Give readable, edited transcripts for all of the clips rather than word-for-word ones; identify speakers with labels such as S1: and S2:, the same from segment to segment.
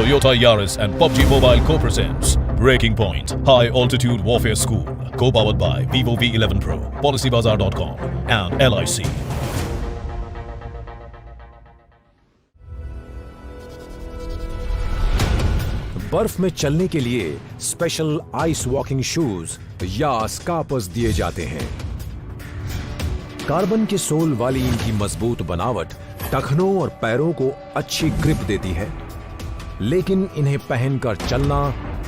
S1: Toyota Yaris and PUBG Mobile co-presents Breaking Point High Altitude Warfare School, co-powered by Vivo V11 Pro, PolicyBazaar.com and LIC.
S2: बर्फ में चलने के लिए special ice walking shoes या स्कार्पर्स दिए जाते हैं। कार्बन के सोल वाली इनकी मजबूत बनावट टखनों और पैरों को अच्छी ग्रिप देती है, लेकिन इन्हें पहनकर चलना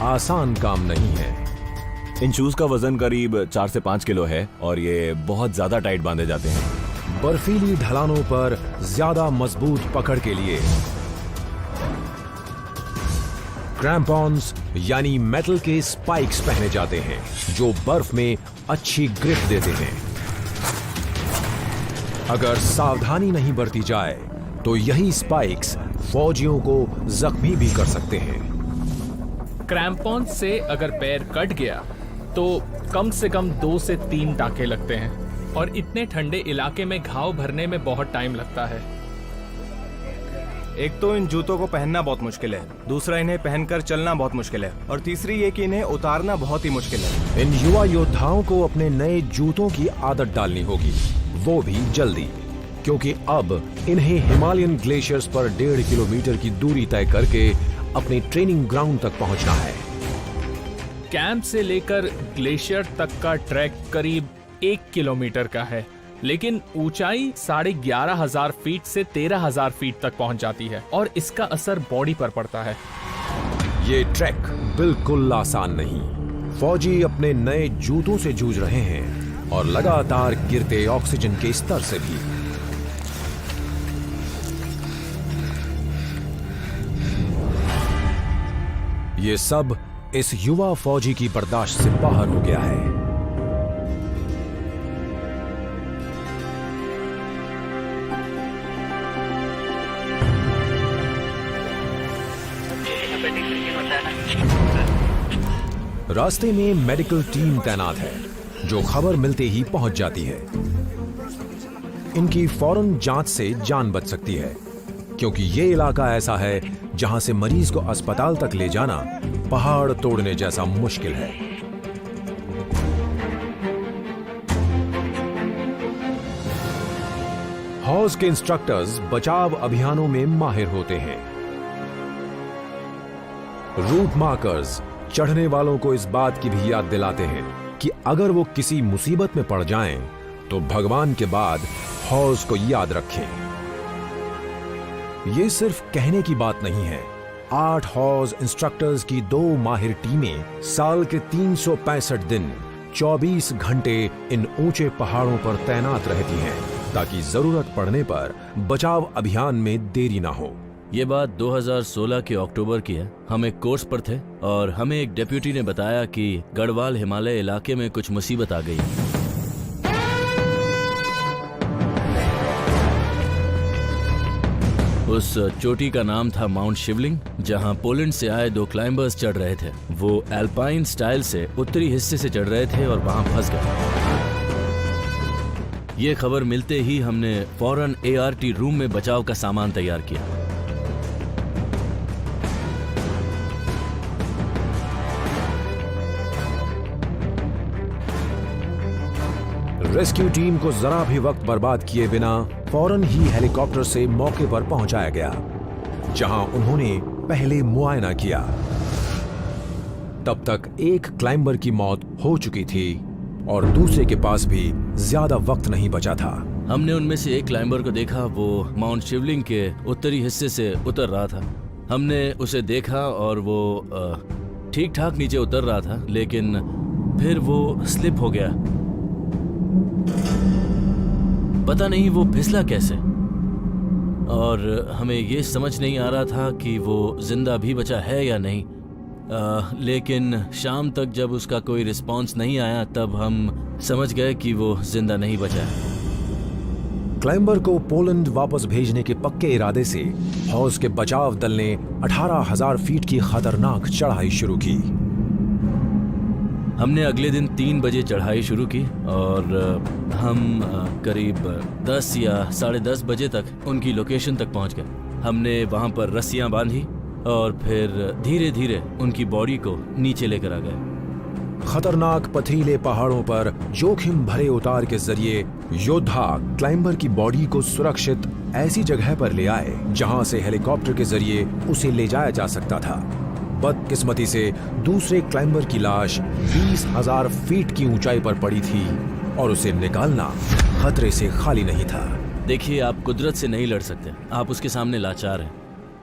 S2: आसान काम नहीं है।
S3: इन शूज का वजन करीब 4 से 5 किलो है और ये बहुत ज्यादा टाइट बांधे जाते हैं।
S2: बर्फीली ढलानों पर ज्यादा मजबूत पकड़ के लिए क्रैम्पॉन्स यानी मेटल के स्पाइक्स पहने जाते हैं, जो बर्फ में अच्छी ग्रिप देते हैं। अगर सावधानी नहीं बरती जाए तो यही स्पाइक्स फौजियों को जख्मी भी कर सकते हैं।
S4: क्रैम्पॉन से अगर पैर कट गया तो कम से कम 2 से 3 टाके लगते हैं और इतने ठंडे इलाके में घाव भरने में बहुत टाइम लगता है।
S5: एक तो इन जूतों को पहनना बहुत मुश्किल है, दूसरा इन्हें पहनकर चलना बहुत मुश्किल है और तीसरी ये कि इन्हें उतारना बहुत ही मुश्किल है।
S2: इन युवा योद्धाओं को अपने नए जूतों की आदत डालनी होगी, वो भी जल्दी, क्योंकि अब इन्हें हिमालयन ग्लेशियर्स पर 1.5 किलोमीटर की दूरी तय करके अपने ट्रेनिंग ग्राउंड तक पहुंचना है।
S4: कैंप से लेकर ग्लेशियर तक का ट्रैक करीब 1 किलोमीटर का है, लेकिन ऊंचाई 11,500 फीट से 13,000 फीट तक पहुंच जाती है और इसका असर बॉडी पर पड़ता है।
S2: ये ट्रैक बिल्कुल आसान नहीं। फौजी अपने नए जूतों से जूझ रहे हैं और लगातार गिरते ऑक्सीजन के स्तर से भी। ये सब इस युवा फौजी की बर्दाश्त से बाहर हो गया है। रास्ते में मेडिकल टीम तैनात है, जो खबर मिलते ही पहुंच जाती है। इनकी फौरन जांच से जान बच सकती है, क्योंकि ये इलाका ऐसा है जहां से मरीज को अस्पताल तक ले जाना पहाड़ तोड़ने जैसा मुश्किल है। हॉर्स के इंस्ट्रक्टर्स बचाव अभियानों में माहिर होते हैं। रूट मार्कर्स चढ़ने वालों को इस बात की भी याद दिलाते हैं कि अगर वो किसी मुसीबत में पड़ जाएं, तो भगवान के बाद हॉर्स को याद रखें। ये सिर्फ कहने की बात नहीं है। 8 हॉर्स इंस्ट्रक्टर्स की 2 माहिर टीमें साल के 365 दिन 24 घंटे इन ऊंचे पहाड़ों पर तैनात रहती हैं, ताकि जरूरत पड़ने पर बचाव अभियान में देरी ना हो।
S6: ये बात 2016 के अक्टूबर की है। हम एक कोर्स पर थे और हमें एक डेप्यूटी ने बताया कि गढ़वाल हिमालय इलाके में कुछ मुसीबत आ गई। उस चोटी का नाम था माउंट शिवलिंग, जहां पोलैंड से आए 2 क्लाइंबर्स चढ़ रहे थे। वो एल्पाइन स्टाइल से उत्तरी हिस्से से चढ़ रहे थे और वहां फंस गए। ये खबर मिलते ही हमने फौरन ART रूम में बचाव का सामान तैयार किया।
S2: रेस्क्यू टीम को जरा भी वक्त बर्बाद किए बिना फौरन ही हेलीकॉप्टर से मौके पर पहुंचाया गया, जहां उन्होंने पहले मुआयना किया। तब तक एक क्लाइंबर की मौत हो चुकी थी और दूसरे के पास भी ज्यादा वक्त नहीं बचा था।
S6: हमने उनमें से एक क्लाइंबर को देखा, वो माउंट शिवलिंग के उत्तरी हिस्से से उतर रहा था। हमने उसे देखा और वो ठीक ठाक नीचे उतर रहा था, लेकिन फिर वो स्लिप हो गया। पता नहीं वो फिसला कैसे, और हमें ये समझ नहीं आ रहा था कि वो जिंदा भी बचा है या नहीं। लेकिन शाम तक जब उसका कोई रिस्पांस नहीं आया, तब हम समझ गए कि वो जिंदा नहीं बचा है।
S2: क्लाइंबर को पोलैंड वापस भेजने के पक्के इरादे से हॉर्स के बचाव दल ने 18,000 फीट की खतरनाक चढ़ाई शुरू की।
S6: हमने अगले दिन 3 बजे चढ़ाई शुरू की और हम करीब 10 या 10:30 बजे तक उनकी लोकेशन तक पहुंच गए। हमने वहां पर रस्सियां बांधी और फिर धीरे धीरे उनकी बॉडी को नीचे लेकर आ गए।
S2: खतरनाक पथरीले पहाड़ों पर जोखिम भरे उतार के जरिए योद्धा क्लाइंबर की बॉडी को सुरक्षित ऐसी जगह पर ले आए जहां से हेलीकॉप्टर के जरिए उसे ले जाया जा सकता था। बदकिस्मती से दूसरे क्लाइंबर की लाश 20,000 फीट की ऊंचाई पर पड़ी थी और उसे निकालना खतरे से खाली नहीं था।
S6: देखिए, आप कुदरत से नहीं लड़ सकते, आप उसके सामने लाचार हैं।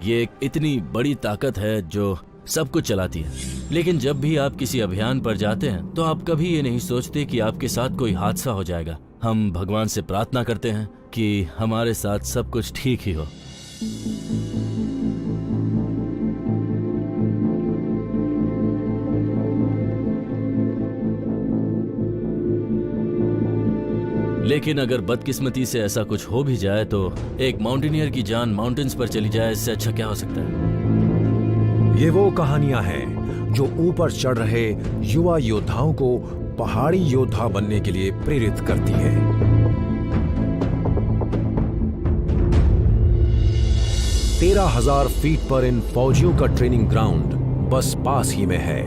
S6: ये एक इतनी बड़ी ताकत है जो सब कुछ चलाती है। लेकिन जब भी आप किसी अभियान पर जाते हैं तो आप कभी ये नहीं सोचते कि आपके साथ कोई हादसा हो जाएगा। हम भगवान से प्रार्थना करते हैं कि हमारे साथ सब कुछ ठीक ही हो। लेकिन अगर बदकिस्मती से ऐसा कुछ हो भी जाए तो एक माउंटेनियर की जान माउंटेन्स पर चली जाए, इससे अच्छा क्या हो सकता है।
S2: ये वो कहानियां हैं जो ऊपर चढ़ रहे युवा योद्धाओं को पहाड़ी योद्धा बनने के लिए प्रेरित करती है। तेरह 13,000 फीट पर इन फौजियों का ट्रेनिंग ग्राउंड बस पास ही में है।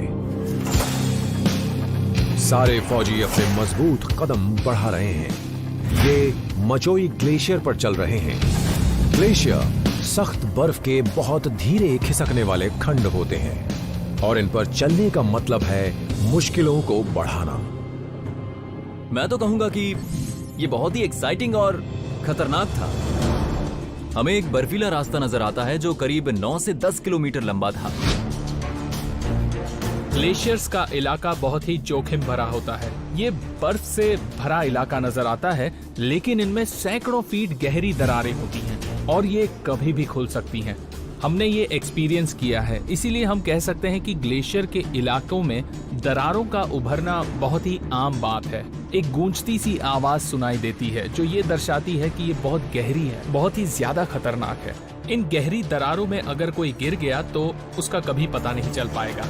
S2: सारे फौजी अपने मजबूत कदम बढ़ा रहे हैं। ये मचोई ग्लेशियर पर चल रहे हैं। ग्लेशियर सख्त बर्फ के बहुत धीरे खिसकने वाले खंड होते हैं और इन पर चलने का मतलब है मुश्किलों को बढ़ाना।
S7: मैं तो कहूंगा कि ये बहुत ही एक्साइटिंग और खतरनाक था। हमें एक बर्फीला रास्ता नजर आता है जो करीब 9 से 10 किलोमीटर लंबा था।
S4: ग्लेशियर्स का इलाका बहुत ही जोखिम भरा होता है। ये बर्फ से भरा इलाका नजर आता है, लेकिन इनमें सैकड़ों फीट गहरी दरारें होती हैं और ये कभी भी खुल सकती हैं। हमने ये एक्सपीरियंस किया है, इसीलिए हम कह सकते हैं कि ग्लेशियर के इलाकों में दरारों का उभरना बहुत ही आम बात है। एक गूंजती सी आवाज सुनाई देती है जो ये दर्शाती है कि ये बहुत गहरी है, बहुत ही ज्यादा खतरनाक है। इन गहरी दरारों में अगर कोई गिर गया तो उसका कभी पता नहीं चल पाएगा।